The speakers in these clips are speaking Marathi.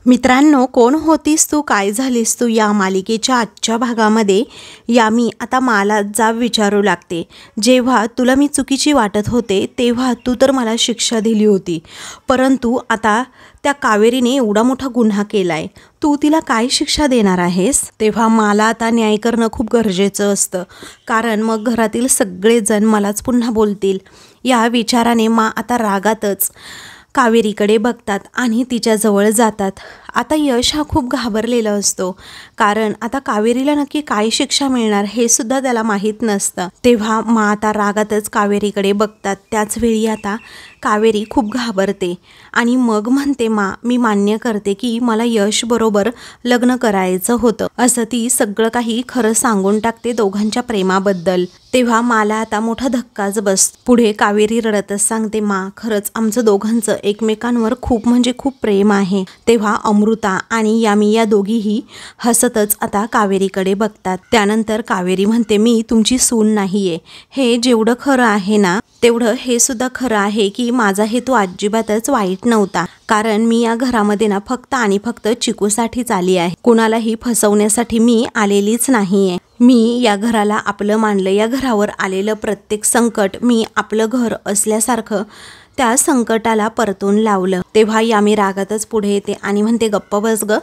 मित्रांनो, कोण होतीस तू, काय झालीस तू या मालिकेच्या आजच्या भागामध्ये यामी आता मला जाब विचारू लागते. जेव्हा तुला मी चुकीची वाटत होते तेव्हा तू तर मला शिक्षा दिली होती, परंतु आता त्या कावेरीने एवढा मोठा गुन्हा केलाय, तू तिला काय शिक्षा देणार आहेस? तेव्हा मला आता न्याय करणं खूप गरजेचं असतं, कारण मग घरातील सगळेजण मलाच पुन्हा बोलतील. या विचाराने आता रागातच कावेरीकडे बघतात आणि तिच्याजवळ जातात. आता यश हा खूप घाबरलेला असतो, कारण आता कावेरीला नक्की काय शिक्षा मिळणार हे सुद्धा त्याला माहीत नसतं. तेव्हा आता रागातच कावेरीकडे बघतात. त्याच वेळी आता कावेरी खूप घाबरते आणि मग म्हणते, मी मान्य करते की मला यश बरोबर लग्न करायचं होतं, असं ती सगळं काही खरं सांगून टाकते दोघांच्या प्रेमाबद्दल. तेव्हा मला आता मोठा धक्काच बस. पुढे कावेरी रडतच सांगते, खरंच आमचं दोघांचं एकमेकांवर खूप म्हणजे खूप प्रेम आहे. तेव्हा अमृता आणि यामी या दोघीही हसतच आता कावेरीकडे बघतात. त्यानंतर कावेरी म्हणते, मी तुमची सून नाहीये. हे जेवढं खरं आहे ना, तेवढं हे सुद्धा खरं आहे की माझा हेतू अजिबातच वाईट नव्हता, कारण मी या घरामध्ये ना फक्त आणि फक्त चिकूसाठीच आली आहे. कुणालाही फसवण्यासाठी मी आलेलीच नाहीये. मी या घराला आपलं मानलं. या घरावर आलेलं प्रत्येक संकट मी आपलं घर असल्यासारखं त्या संकटाला परतून लावलं. तेव्हा यामी रागातच पुढे येते आणि म्हणते, गप्प बस ग,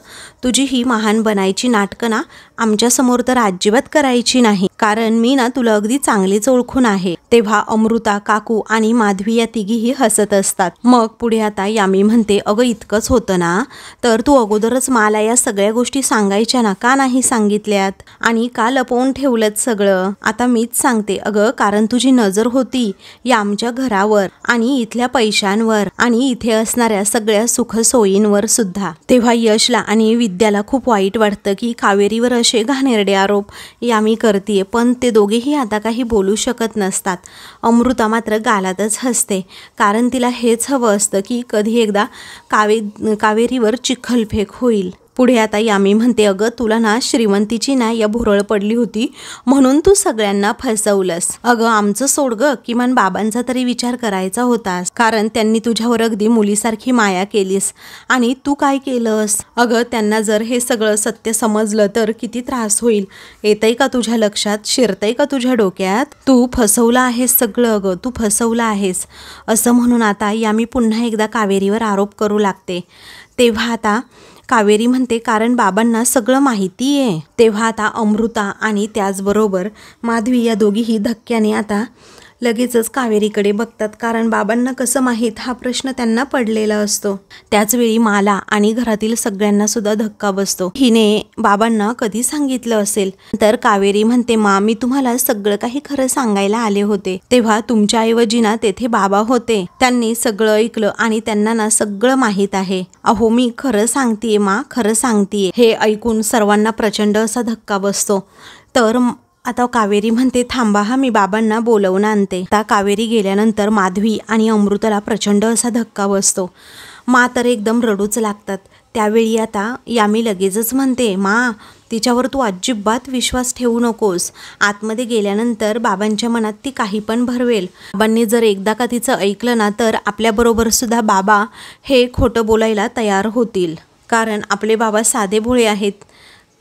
तुझी ही महान बनायची नाटकं ना आमच्यासमोर तर अजिबात करायची नाही, कारण मी ना तुला अगदी चांगलीच ओळखून आहे. तेव्हा अमृता, काकू आणि माधवी या तिघीही हसत असतात. मग पुढे आता यामी म्हणते, अगं इतकंच होतं ना, तर तू अगोदरच मला या सगळ्या गोष्टी सांगायच्या ना, का नाही सांगितल्यात आणि का लपवून ठेवलं सगळं? आता मीच सांगते अगं, कारण तुझी नजर होती या आमच्या घरावर आणि इथल्या पैशांवर आणि इथे असणाऱ्या सगळ्या सुखसोयींवर सुद्धा. तेव्हा यशला आणि विद्याला खूप वाईट वाटतं की कावेरीवर असे घाणेरडे आरोप यामी करतीये, पण ते दोघेही आता काही बोलू शकत नसतात. अमृता मात्र गालातच हसते, कारण तिला हेच हवं असतं की कधी एकदा कावेरीवर चिखलफेक होईल. पुढे आता यामी म्हणते, अगं तुला ना श्रीमंतीची ना या भुरळ पडली होती म्हणून तू सगळ्यांना फसवलंस. अगं आमचं सोड ग, किमान बाबांचा तरी विचार करायचा होतास, कारण त्यांनी तुझ्यावर अगदी मुलीसारखी माया केलीस आणि तू काय केलंस? अगं त्यांना जर हे सगळं सत्य समजलं तर किती त्रास होईल. येतंय का तुझ्या लक्षात, शिरतंय का तुझ्या डोक्यात? तू फसवलं आहेस सगळं, अगं तू फसवलं आहेस, असं म्हणून आता यामी पुन्हा एकदा कावेरीवर आरोप करू लागते. तेव्हा आता कावेरी म्हणते, कारण बाबांना सगळं माहिती आहे. तेव्हा आता अमृता आणि त्याचबरोबर माधवी या दोघीही धक्क्याने आता लगेचच कावेरीकडे बघतात, कारण बाबांना कसं माहीत हा प्रश्न त्यांना पडलेला असतो. त्याचवेळी मला आणि घरातील सगळ्यांना सुद्धा धक्का बसतो, हिने बाबांना कधी सांगितलं असेल? तर कावेरी म्हणते, मी तुम्हाला सगळं काही खरं सांगायला आले होते. तेव्हा तुमच्याऐवजी ना तेथे बाबा होते, त्यांनी सगळं ऐकलं आणि त्यांना ना सगळं माहीत आहे. अहो मी खरं सांगतेय खरं सांगतेय. हे ऐकून सर्वांना प्रचंड असा धक्का बसतो. तर आता कावेरी म्हणते, थांबा मी बाबांना बोलवून आणते. आता कावेरी गेल्यानंतर माधवी आणि अमृताला प्रचंड असा धक्का बसतो. तर एकदम रडूच लागतात. त्यावेळी आता यामी लगेचच म्हणते, तिच्यावर तू अजिबात विश्वास ठेवू नकोस. आतमध्ये गेल्यानंतर बाबांच्या मनात ती काही पण भरवेल. बाबांनी जर एकदा का तिचं ऐकलं ना, तर आपल्याबरोबर सुद्धा बाबा हे खोटं बोलायला तयार होतील, कारण आपले बाबा साधे भोळे आहेत.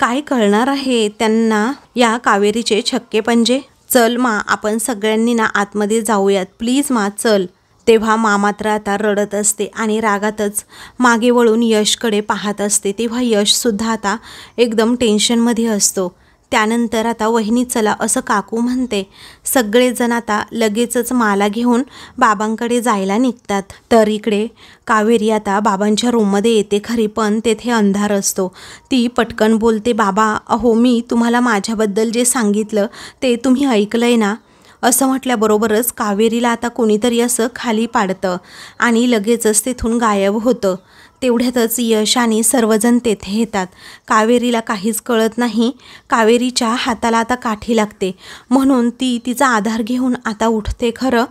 काय कळणार आहे त्यांना या कावेरीचे छक्के पंजे? चल आपण सगळ्यांनी ना आतमध्ये जाऊयात प्लीज चल. तेव्हा मात्र आता रडत असते आणि रागातच मागे वळून यशकडे पाहत असते. तेव्हा यश सुद्धा आता एकदम टेन्शनमध्ये असतो. त्यानंतर आता वहिनी चला, असं काकू म्हणते. सगळेजण आता लगेचच मला घेऊन बाबांकडे जायला निघतात. तर इकडे कावेरी आता बाबांच्या रूममध्ये येते खरी, पण तेथे अंधार असतो. ती पटकन बोलते, बाबा अहो मी तुम्हाला माझ्याबद्दल जे सांगितलं ते तुम्ही ऐकलंय ना? असं म्हटल्याबरोबरच कावेरीला आता कोणीतरी असं खाली पाडतं आणि लगेचच तेथून गायब होतं. तेवढ्यातच यश आणि सर्वजण तेथे येतात. कावेरीला काहीच कळत नाही. कावेरीच्या हाताला आता काठी लागते, म्हणून ती तिचा आधार घेऊन आता उठते खरं,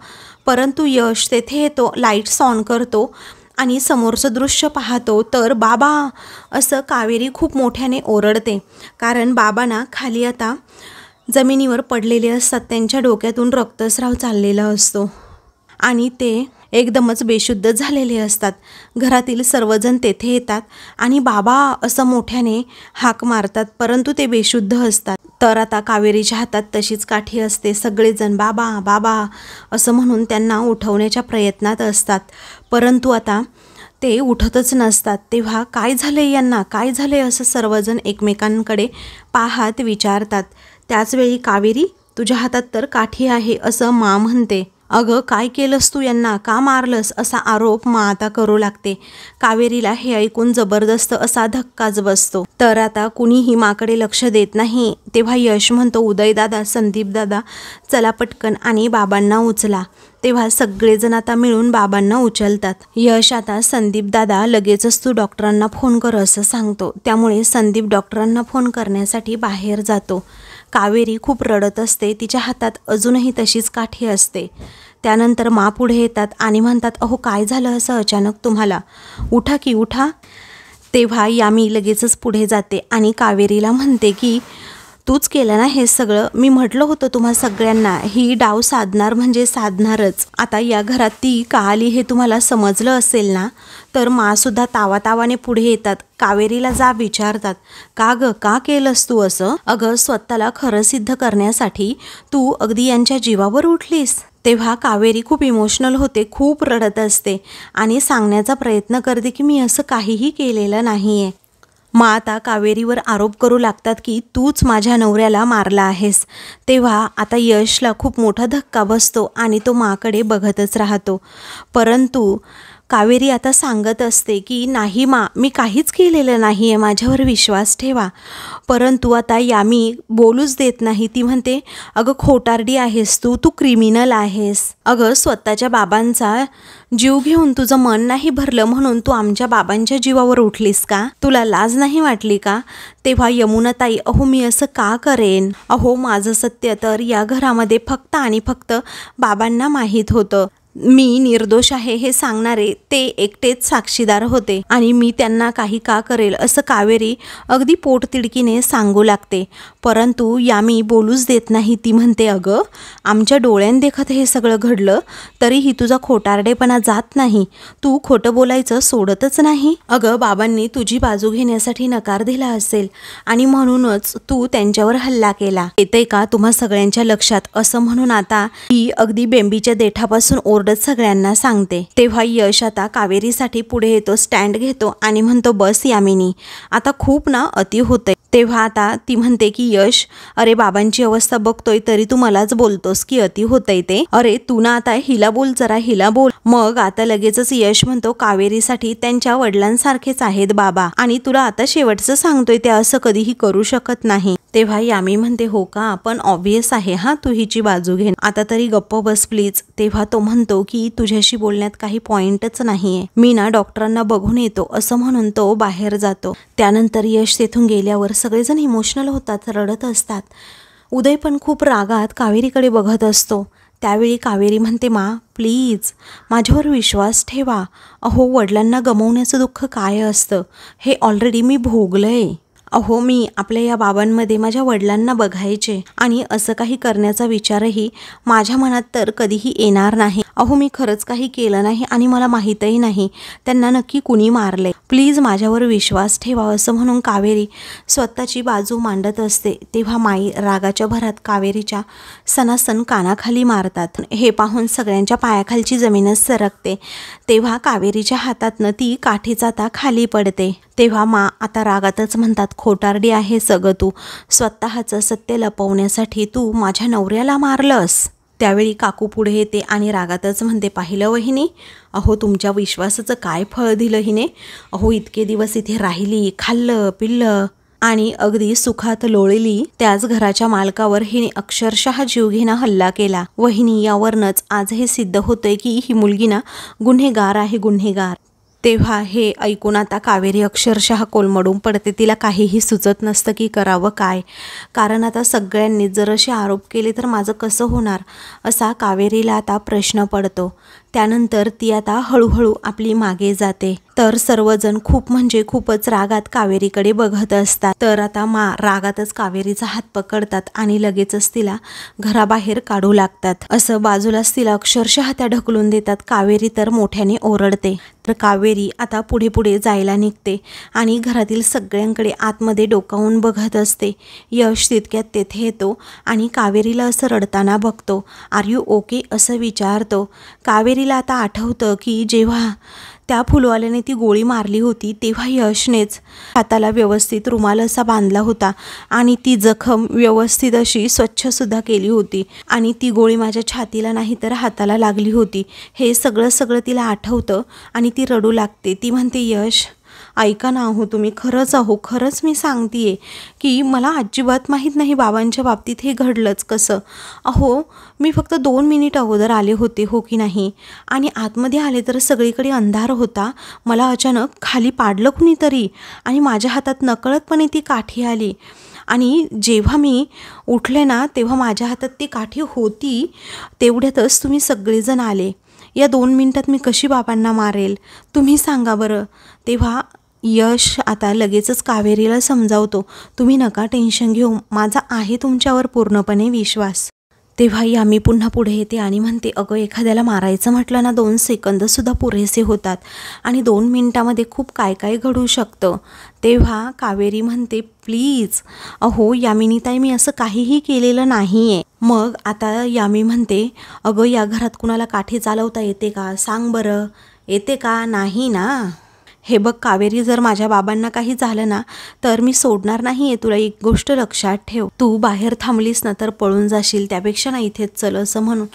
परंतु यश तेथे येतो, लाईट्स ऑन करतो आणि समोरचं दृश्य पाहतो तर बाबा असं कावेरी खूप मोठ्याने ओरडते, कारण बाबा ना खाली आता जमिनीवर पडलेले असतात. त्यांच्या डोक्यातून रक्तस्राव चाललेला असतो आणि ते एकदमच बेशुद्ध झालेले असतात. घरातील सर्वजण तेथे येतात आणि बाबा असं मोठ्याने हाक मारतात, परंतु ते बेशुद्ध असतात. तर आता कावेरीच्या हातात तशीच काठी असते. सगळेजण बाबा बाबा असं म्हणून त्यांना उठवण्याच्या प्रयत्नात असतात, परंतु आता ते उठतच नसतात. तेव्हा काय झालंय यांना, काय झालंय असं सर्वजण एकमेकांकडे पाहत विचारतात. त्याचवेळी कावेरी, तुझ्या हातात तर काठी आहे असं मा म्हणते. अगं काय केलंस तू यांना, का मारलंस असा आरोप मा आता करू लागते. कावेरीला हे ऐकून जबरदस्त असा धक्काच बसतो. तर आता कुणीही माकडे लक्ष देत नाही. तेव्हा यश म्हणतो, उदयदादा, संदीपदादा, चला पटकन आणि बाबांना उचला. तेव्हा सगळेजण आता मिळून बाबांना उचलतात. यश आता संदीपदादा लगेचच तू डॉक्टरांना फोन कर असं सांगतो. त्यामुळे संदीप डॉक्टरांना फोन करण्यासाठी बाहेर जातो. कावेरी खूप रडत असते. तिच्या हातात अजूनही तशीच काठी असते. त्यानंतर मा पुढे येतात आणि म्हणतात, अहो काय झालं असं अचानक तुम्हाला, उठा की उठा. तेव्हा यामी लगेचच पुढे जाते आणि कावेरीला म्हणते की तूच केलं ना हे सगळं, मी म्हटलं होतं तुम्हा सगळ्यांना ही डाव साधणार म्हणजे साधणारच. आता या घरात ती का आली हे तुम्हाला समजलं असेल ना. तर मासुद्धा तावातावाने पुढे येतात. कावेरीला जा विचारतात, का ग, का केलंस तू असं? अगं स्वतःला खरं सिद्ध करण्यासाठी तू अगदी यांच्या जीवावर उठलीस. तेव्हा कावेरी खूप इमोशनल होते, खूप रडत असते आणि सांगण्याचा प्रयत्न करते की मी असं काहीही केलेलं नाही आहे. मा आता कावेरीवर आरोप करू लागतात की तूच माझ्या नवऱ्याला मारला आहेस. तेव्हा आता यशला खूप मोठा धक्का बसतो आणि तो माकडे बघतच राहतो. परंतु कावेरी आता सांगत असते की नाही मा, मी काहीच केलेलं नाही आहे, माझ्यावर विश्वास ठेवा. परंतु आता यामी बोलूच देत नाही. ती म्हणते, अगं खोटारडी आहेस तू, तू क्रिमिनल आहेस. अगं स्वतःच्या बाबांचा जीव घेऊन तुझं मन नाही भरलं म्हणून तू आमच्या बाबांच्या जीवावर उठलीस का? तुला लाज नाही वाटली का? तेव्हा यमुनाताई, अहो मी असं का करेन? अहो माझं सत्य तर या घरामध्ये फक्त आणि फक्त बाबांना माहीत होतं. मी निर्दोष आहे हे सांगणारे ते एकटेच साक्षीदार होते आणि मी त्यांना काही का करेल असं कावेरी अगदी पोटतिडकीने सांगू लागते. परंतु यामी बोलूच देत नाही. ती म्हणते, अगं आमच्या डोळ्यांदेखत हे सगळं घडलं तरीही तुझा खोटारडेपणा जात नाही. तू खोटं बोलायचं सोडतच नाही. अगं बाबांनी तुझी बाजू घेण्यासाठी नकार दिला असेल आणि म्हणूनच तू त्यांच्यावर हल्ला केला. येते का तुम्हा सगळ्यांच्या लक्षात असं म्हणून आता ही अगदी बेंबीच्या देठापासून सगळ्यांना सांगते. तेव्हा यश आता कावेरीसाठी पुढे येतो, स्टँड घेतो आणि म्हणतो, बस यामिनी, आता खूप ना अति होतंय. तेव्हा आता ती म्हणते की यश, अरे बाबांची अवस्था बघतोय तरी तू मलाच बोलतोस की अति होतंय ते. अरे तू ना आता हिला बोल, जरा हिला बोल. मग आता लगेचच यश म्हणतो, कावेरीसाठी त्यांच्या वडिलांसारखेच आहेत बाबा आणि तुला आता शेवटचं सांगतोय ते असं कधीही करू शकत नाही. तेव्हा यामी म्हणते, हो का, पण ऑब्वियस आहे हा, तू हिची बाजू घे, आता तरी गप्प बस प्लीज. तेव्हा तो म्हणतो की तुझ्याशी बोलण्यात काही पॉइंटच नाहीये, मी ना डॉक्टरांना बघून येतो असं म्हणून तो बाहेर जातो. त्यानंतर यश तेथून गेल्यावर सगळेजण इमोशनल होतात, रडत असतात. उदय पण खूप रागात कावेरीकडे बघत असतो. त्यावेळी कावेरी म्हणते, मा प्लीज माझ्यावर विश्वास ठेवा. अहो वडिलांना गमावण्याचं दुःख काय असतं हे ऑलरेडी मी भोगलंय. अहो मी आपल्या या बाबांमध्ये माझ्या वडिलांना बघायचे आणि असं काही करण्याचा विचारही माझ्या मनात तर कधीही येणार नाही. अहो मी खरंच काही केलं नाही आणि मला माहीतही नाही त्यांना नक्की कुणी मारले. प्लीज माझ्यावर विश्वास ठेवा असं म्हणून कावेरी स्वतःची बाजू मांडत असते. तेव्हा माई रागाच्या भरात कावेरीच्या सणासण कानाखाली मारतात. हे पाहून सगळ्यांच्या पायाखालची जमीनच सरकते. तेव्हा कावेरीच्या हातातनं ती काठीच आता खाली पडते. तेव्हा मा आता रागातच म्हणतात, खोटारडी आहे सगळं तू, स्वतःचं सत्य लपवण्यासाठी तू माझ्या नवऱ्याला मारलंस. त्यावेळी काकू पुढे येते आणि रागातच म्हणते, पाहिलं वहिनी, अहो तुमच्या विश्वासाचं काय फळ दिलं हिने. अहो इतके दिवस इथे राहिली, खाल्लं पिल्लं आणि अगदी सुखात लोळली. त्याच घराच्या मालकावर हिने अक्षरशः जीवघेणा हल्ला केला. वहिनी यावरनच आज हे सिद्ध होतंय की ही मुलगी ना गुन्हेगार आहे, गुन्हेगार. तेव्हा हे ऐकून आता कावेरी अक्षरशः कोलमडून पडते. तिला काहीही सुचत नसतं की करावं काय, कारण आता सगळ्यांनी जर असे आरोप केले तर माझं कसं होणार असा कावेरीला आता प्रश्न पडतो. त्यानंतर ती आता हळूहळू आपली मागे जाते। तर सर्वजण खूप म्हणजे खूपच रागात कावेरीकडे बघत असतात। तर आता रागातच कावेरीचा हात पकडतात आणि लगेचच तिला घराबाहेर काढू लागतात। असं बाजूलाच तिला अक्षरशः त्या ढकलून देतात। कावेरी तर मोठ्याने ओरडते। तर कावेरी आता पुढे पुढे जायला निघते आणि घरातील सगळ्यांकडे आतमध्ये डोकावून बघत असते। यश तितक्यात तेथे येतो आणि कावेरीला असं रडताना बघतो। आर यू ओके असं विचारतो। कावेरीला आता आठवतं की जेव्हा त्या फुलवाल्याने ती गोळी मारली होती तेव्हा यशनेच हाताला व्यवस्थित रुमाल असा बांधला होता आणि ती जखम व्यवस्थित अशी स्वच्छसुद्धा केली होती आणि ती गोळी माझ्या छातीला नाही तर हाताला लागली होती। हे सगळं तिला आठवतं आणि ती रडू लागते। ती म्हणते यश ऐका ना हो तुम्ही, खरंच मी सांगतेय की मला अजिबात माहीत नाही बाबांच्या बाबतीत हे घडलंच कसं। अहो मी फक्त 2 मिनिट अगोदर आले होते हो की नाही, आणि आतमध्ये आले तर सगळीकडे अंधार होता। मला अचानक खाली पाडलं कुणीतरी आणि माझ्या हातात नकळतपणे ती काठी आली आणि जेव्हा मी उठले ना तेव्हा माझ्या हातात ती काठी होती। तेवढ्यातच तुम्ही सगळेजण आले। या 2 मिनिटात मी कशी बाबांना मारेल तुम्ही सांगा बरं। तेव्हा यश आता लगेचच कावेरीला समजावतो, तुम्ही नका टेन्शन घेऊ, माझा आहे तुमच्यावर पूर्णपणे विश्वास। तेव्हा यामी पुन्हा पुढे येते आणि म्हणते, अगं एखाद्याला मारायचं म्हटलं ना 2 सेकंदसुद्धा पुरेसे होतात आणि 2 मिनिटामध्ये खूप काय काय घडू शकतं। तेव्हा कावेरी म्हणते, प्लीज अहो यामिनीताई मी असं काहीही केलेलं नाही आहे। मग आता यामी म्हणते, अगं या घरात कुणाला काठी चालवता येते का सांग बरं, येते का नाही ना। हे बघ कावेरी, जर माझ्या बाबांना काही झालं ना तर मी सोडणार नाही आहे, तुला एक गोष्ट लक्षात ठेव। तू बाहेर थांबलीस ना तर पळून जाशील, त्यापेक्षा ना इथेच चल असं म्हणून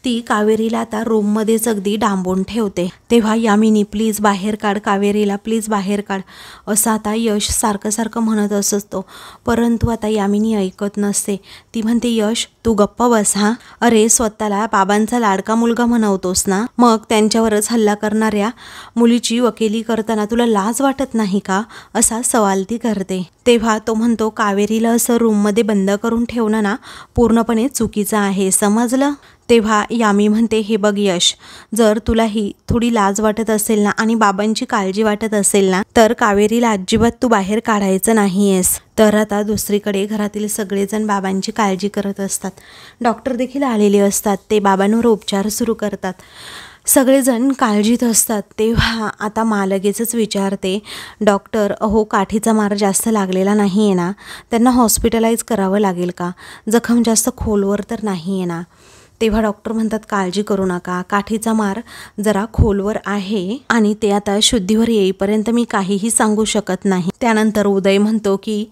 ती कावेरीला आता रूममध्येच अगदी डांबून ठेवते। तेव्हा यामिनी प्लीज बाहेर काढ कावेरीला, प्लीज बाहेर काढ असं आता यश सारखं म्हणत असतो। परंतु आता यामिनी ऐकत नसते। ती म्हणते, यश तू गप्प बस हा, अरे स्वतःला बाबांचा लाडका मुलगा म्हणवतोस ना, मग त्यांच्यावरच हल्ला करणाऱ्या मुलीची वकिली करताना तुला लाज वाटत नाही का असा सवाल ती करते। तेव्हा तो म्हणतो, कावेरीला असं रूममध्ये बंद करून ठेवणं ना पूर्णपणे चुकीचं आहे, समजलं। तेव्हा यामी म्हणते, हे बघ यश, जर तुलाही थोडी लाज वाटत असेल ना आणि बाबांची काळजी वाटत असेल ना तर कावेरीला अजिबात तू बाहेर काढायचं नाहीयेस। तर आता दुसरीकडे घरातील सगळेजण बाबांची काळजी करत असतात। डॉक्टर देखील आलेले असतात, ते बाबांवर उपचार सुरू करतात। सगळेजण काळजीत असतात। तेव्हा आता मा लगेचच विचारते, डॉक्टर अहो काठीचा मार जास्त लागलेला नाही आहे ना, त्यांना हॉस्पिटलाइज करावं लागेल का, जखम जास्त खोलवर तर नाही आहे ना। तेव्हा डॉक्टर म्हणतात, काळजी करू नका, काठीचा मार जरा खोलवर आहे आणि ते आता शुद्धीवर येईपर्यंत मी काहीही सांगू शकत नाही। त्यानंतर उदय म्हणतो की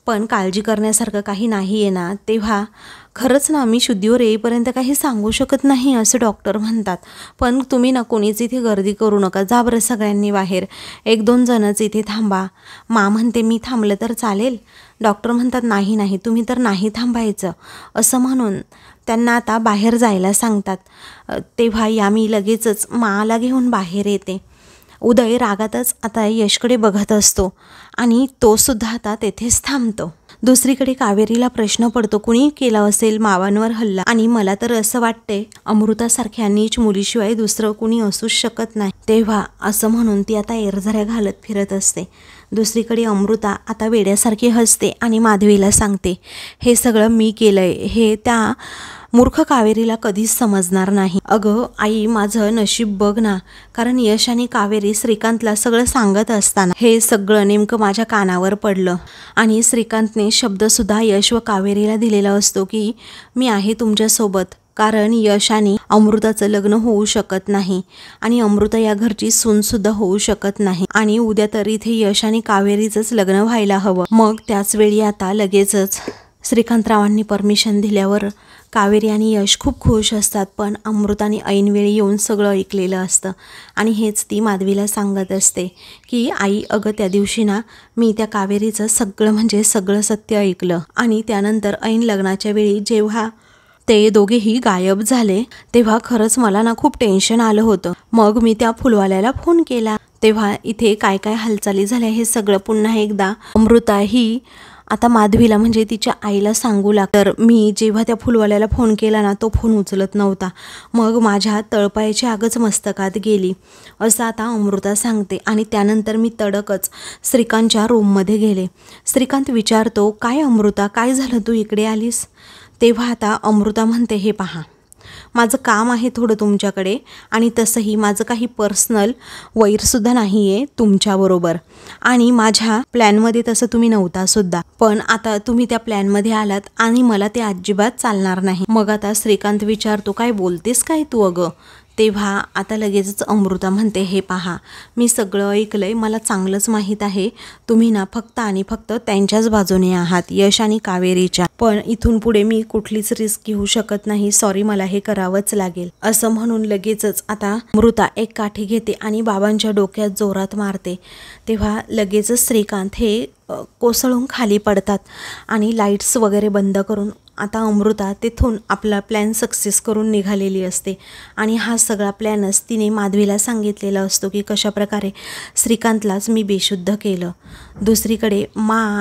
पण काळजी करण्यासारखं काही नाही आहे ना। तेव्हा खरंच ना मी शुद्धीवर येईपर्यंत काही सांगू शकत नाही असं डॉक्टर म्हणतात, पण तुम्ही ना कोणीच इथे गर्दी करू नका, जा बरं सगळ्यांनी बाहेर, 1-2 जणच इथे थांबा। मा म्हणते, मी थांबलं तर चालेल। डॉक्टर म्हणतात, नाही तुम्ही तर नाही थांबायचं असं म्हणून त्यांना आता बाहेर जायला सांगतात। तेव्हा यामी लगेचच माला घेऊन बाहेर येते। उदय रागातच आता यशकडे बघत असतो आणि तो सुद्धा आता तेथेच थांबतो। दुसरीकडे कावेरीला प्रश्न पडतो, कुणी केला असेल मावांवर हल्ला, आणि मला तर असं वाटते अमृतासारख्या नीच मुलीशिवाय दुसरं कुणी असूच शकत नाही। तेव्हा असं म्हणून ती आता एरझऱ्या घालत फिरत असते। दुसरीकडे अमृता आता वेड्यासारखी हसते आणि माधवीला सांगते, हे सगळं मी केलंय, हे त्या मूर्ख कावेरीला कधीच समजणार नाही। अगं आई माझं नशीब बघ ना, कारण यश आणि कावेरी श्रीकांतला सगळं सांगत असताना हे सगळं नेमकं माझ्या कानावर पडलं आणि श्रीकांतने शब्दसुद्धा यश व कावेरीला दिलेला असतो की मी आहे तुमच्यासोबत, कारण यश आणि अमृताचं लग्न होऊ शकत नाही आणि अमृता या घरची सूनसुद्धा होऊ शकत नाही आणि उद्या तर इथे यश आणि कावेरीचंच लग्न व्हायला हवं। मग त्याच वेळी आता लगेचच श्रीकांतरावांनी परमिशन दिल्यावर कावेरी आणि यश खूप खुश असतात, पण अमृताने ऐनवेळी येऊन सगळं ऐकलेलं असतं आणि हेच ती माधवीला सांगत असते की आई अगं त्या दिवशी ना मी त्या कावेरीचं सगळं सत्य ऐकलं आणि त्यानंतर ऐन लग्नाच्या वेळी जेव्हा ते दोघेही गायब झाले तेव्हा खरंच मला ना खूप टेन्शन आलं होतं। मग मी त्या फुलवाल्याला फोन केला, तेव्हा इथे काय काय हालचाली झाल्या हे सगळं पुन्हा एकदा अमृता ही आता माधवीला म्हणजे तिच्या आईला सांगू तर मी जेव्हा त्या फुलवाल्याला फोन केला ना, तो फोन उचलत नव्हता. मग माझ्या तळपायाची आगच मस्तकात गेली असं आता अमृता सांगते. आणि त्यानंतर मी तडकच श्रीकांतच्या रूममध्ये गेले. श्रीकांत विचारतो, काय अमृता, काय झालं, तू इकडे आलीस? तेव्हा आता अमृता म्हणते, हे पहा, माझं काम आहे थोडं तुमच्याकडे, आणि तसंही माझं काही पर्सनल वैरसुद्धा नाही आहे तुमच्याबरोबर, आणि माझ्या प्लॅनमध्ये तसं तुम्ही नव्हता सुद्धा, पण आता तुम्ही त्या प्लॅनमध्ये आलात आणि मला ते अजिबात चालणार नाही. मग आता श्रीकांत विचारतो, काय बोलतेस काय तू अगं? तेव्हा आता लगेचच अमृता म्हणते, हे पहा, मी सगळं ऐकलंय, मला चांगलंच माहीत आहे तुम्ही ना फक्त आणि फक्त त्यांच्याच बाजूने आहात, यश आणि कावेरीच्या, पण इथून पुढे मी कुठलीच रिस्क घेऊ शकत नाही, सॉरी, मला हे करावंच लागेल असं म्हणून लगेचच आता अमृता एक काठी घेते आणि बाबांच्या डोक्यात जोरात मारते. तेव्हा लगेचच श्रीकांत हे कोसळून खाली पडतात आणि लाईट्स वगैरे बंद करून आता अमृता तिथून आपला प्लॅन सक्सेस करून निघालेली असते. आणि हा सगळा प्लॅनच तिने माधवीला सांगितलेला असतो की कशाप्रकारे श्रीकांतलाच मी बेशुद्ध केलं. दुसरीकडे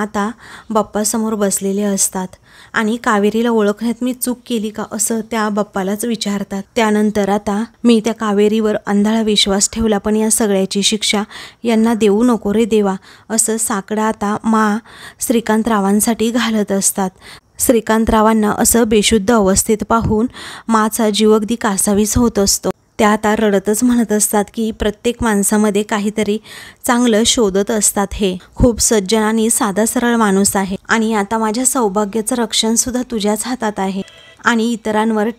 आता बाप्पासमोर बसलेले असतात आणि कावेरीला ओळखण्यात मी चूक केली का असं त्या बाप्पालाच विचारतात. त्यानंतर आता मी त्या कावेरीवर अंधाळा विश्वास ठेवला, पण या सगळ्याची शिक्षा यांना देऊ नको रे देवा असं साकडा आता श्रीकांतरावांसाठी घालत असतात. श्रीकांतरावांना असं बेशुद्ध अवस्थेत पाहून माचा जीव अगदी कासावीस होत असतो. त्या आता रडतच म्हणत असतात की प्रत्येक माणसामध्ये काहीतरी चांगलं शोधत असतात, हे खूप सज्जन आणि साधा सरळ माणूस आहे, आणि आता माझ्या सौभाग्याचं रक्षण सुद्धा तुझ्याच हातात आहे, आणि इतरांवर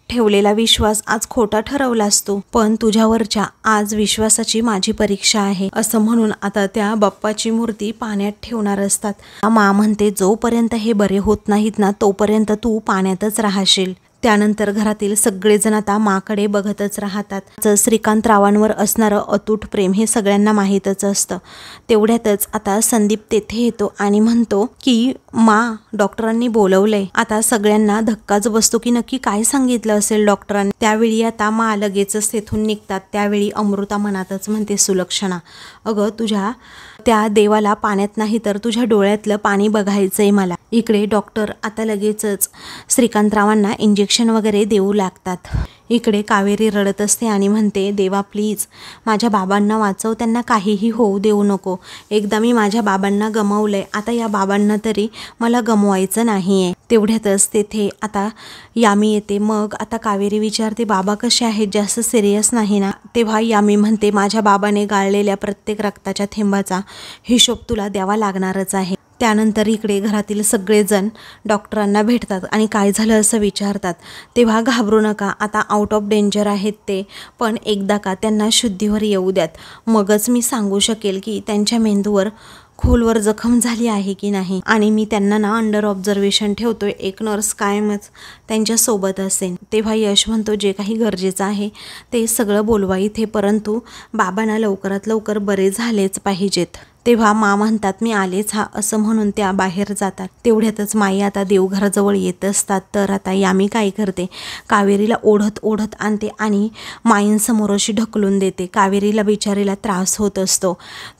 ठेवलेला विश्वास आज खोटा ठरवला असतो, पण तुझ्यावरच्या आज विश्वासाची माझी परीक्षा आहे असं म्हणून आता त्या बाप्पाची मूर्ती पाण्यात ठेवणार असतात. म्हणते, जोपर्यंत हे बरे होत नाहीत ना तोपर्यंत तू पाण्यातच राहशील. त्यानंतर घरातील सगळेजण आता माकडे बघतच राहतात. श्रीकांतरावांवर असणारं अतूट प्रेम हे सगळ्यांना माहीतच असतं. तेवढ्यातच आता संदीप तेथे येतो आणि म्हणतो की डॉक्टरांनी बोलवलंय. आता सगळ्यांना धक्काच बसतो की नक्की काय सांगितलं असेल डॉक्टरांनी. त्यावेळी आता लगेचच तेथून निघतात. त्यावेळी अमृता मनातच म्हणते, सुलक्षणा, अगं तुझ्या त्या देवाला पाण्यात नाही तर तुझ्या डोळ्यातलं पाणी बघायचंय मला. इकडे डॉक्टर आता लगेचच श्रीकांतरावांना इंजेक्शन वगैरे देऊ लागतात. इकडे कावेरी रडत असते आणि म्हणते, देवा प्लीज माझ्या बाबांना वाचव, त्यांना काहीही होऊ देऊ नको. एकदा मी माझ्या बाबांना गमावलंय, आता या बाबांना तरी मला गमवायचं नाहीये. तेवढ्यातच तेथे आता यामी येते. मग आता कावेरी विचारते, बाबा कसे आहेत, जास्त सिरियस नाही ना? तेव्हा यामी म्हणते, माझ्या बाबाने गाळलेल्या प्रत्येक रक्ताच्या थेंबाचा हिशोब तुला द्यावा लागणारच आहे. त्यानंतर इकडे घरातील सगळेजण डॉक्टरांना भेटतात आणि काय झालं असं विचारतात. तेव्हा घाबरू नका, आता आउट ऑफ डेंजर आहेत ते, पण एकदा का त्यांना शुद्धीवर येऊ द्यात, मगच मी सांगू शकेल की त्यांच्या मेंदूवर खोलवर जखम झाली आहे की नाही. आणि मी त्यांना ना अंडर ऑब्झर्वेशन ठेवतोय, एक नर्स कायमच त्यांच्यासोबत असेल. तेव्हा यश म्हणतो, जे काही गरजेचं आहे ते सगळं बोलवा इथे, परंतु बाबांना लवकरात लवकर बरे झालेच पाहिजेत. तेव्हा म्हणतात, मी आलेच असं म्हणून त्या बाहेर जातात. तेवढ्यातच माई आता देवघराजवळ येत असतात. तर आता यामी काय करते, कावेरीला ओढत ओढत आणते आणि माईंसमोर अशी ढकलून देते. कावेरीला बिचारीला त्रास होत असतो.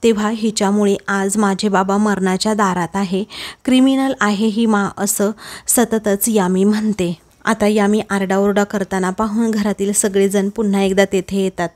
तेव्हा हिच्यामुळे आज माझे बाबा मरणाच्या दारात आहे, क्रिमिनल आहे ही असं सततच यामी म्हणते. आता यामी आरडाओरडा करताना पाहून घरातील सगळेजण पुन्हा एकदा तेथे येतात.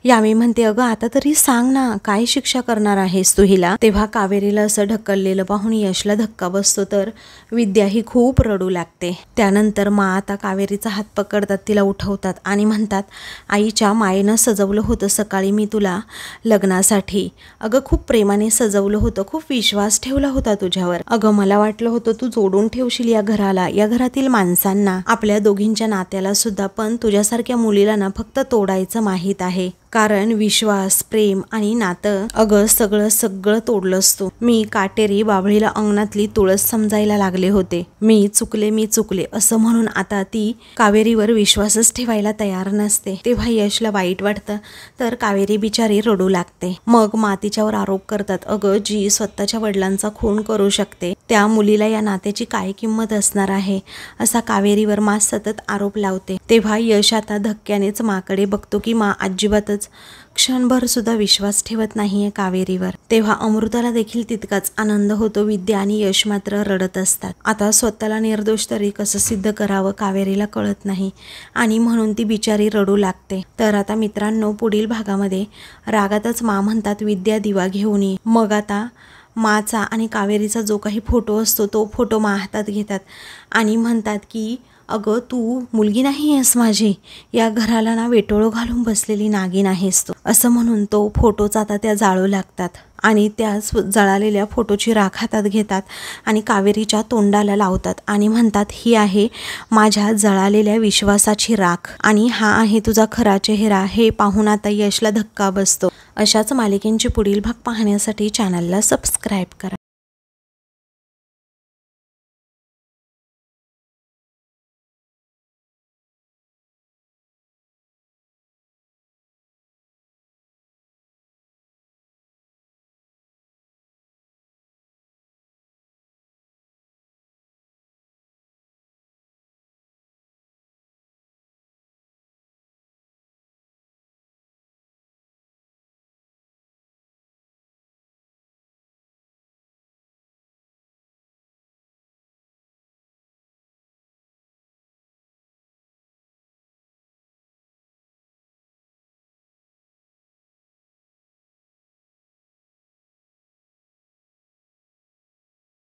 यामी म्हणते, अगं आता तरी सांग ना, काय शिक्षा करणार आहेस तू हिला? तेव्हा कावेरीला असं ढकललेलं पाहून यशला धक्का बसतो, तर विद्या ही खूप रडू लागते. त्यानंतर आता कावेरीचा हात पकडतात, तिला उठवतात आणि म्हणतात, आईच्या मायेनं सजवलं होतं सकाळी मी तुला लग्नासाठी, अगं खूप प्रेमाने सजवलं होतं, खूप विश्वास ठेवला होता तुझ्यावर, अगं मला वाटलं होतं तू जोडून ठेवशील या घराला, या घरातील माणसांना, आपल्या दोघींच्या नात्याला सुद्धा, पण तुझ्यासारख्या मुलीला ना फक्त तोडायचं माहीत आहे. कारण विश्वास, प्रेम आणि नातं अगं सगळं तोडलंस तू. मी काटेरी बाभळीला अंगणातली तुळस समजायला लागले होते. मी चुकले असं म्हणून आता ती कावेरीवर विश्वासच ठेवायला तयार नसते. तेव्हा यशला वाईट वाटतं, तर कावेरी बिचारी रडू लागते. मग तिच्यावर आरोप करतात, अगं जी स्वतःच्या वडिलांचा खून करू शकते त्या मुलीला या नात्याची काय किंमत असणार आहे, असा कावेरीवर मा सतत आरोप लावते। तेव्हा यश आता धक्क्यानेच माकडे बघतो की मा अजिबातच क्षणभर सुद्धा विश्वास ठेवत नाहीये कावेरीवर। तेव्हा अमृताला देखील तितकाच आनंद होतो। विद्या आणि यश मात्र रडत असतात। आता स्वतःला निर्दोष तरी कसं सिद्ध करावं कावेरीला कळत नाही आणि म्हणून ती बिचारी रडू लागते। तर आता मित्रांनो, पुढील भागामध्ये रागातच मा म्हणतात विद्या दिवा घेऊन ये। मग आता माचा आणि कावेरीचा जो काही फोटो असतो तो फोटो मा हातात घेतात आणि म्हणतात की अगं तू मुलगी नाही आहेस माझी, या घराला ना वेटोळं घालून बसलेली नागिन आहेस तू, असं म्हणून तो फोटोचा आता त्या जाळू लागतात आणि त्या जळालेल्या फोटोची राख हातात घेतात आणि कावेरीच्या तोंडाला लावतात आणि म्हणतात ही आहे माझ्या जळालेल्या विश्वासाची राख आणि हा आहे तुझा खरा चेहरा। हे पाहून आता यशला धक्का बसतो। अशाच मालिकेंचे पुढील भाग पाहण्यासाठी चॅनलला सबस्क्राईब करा।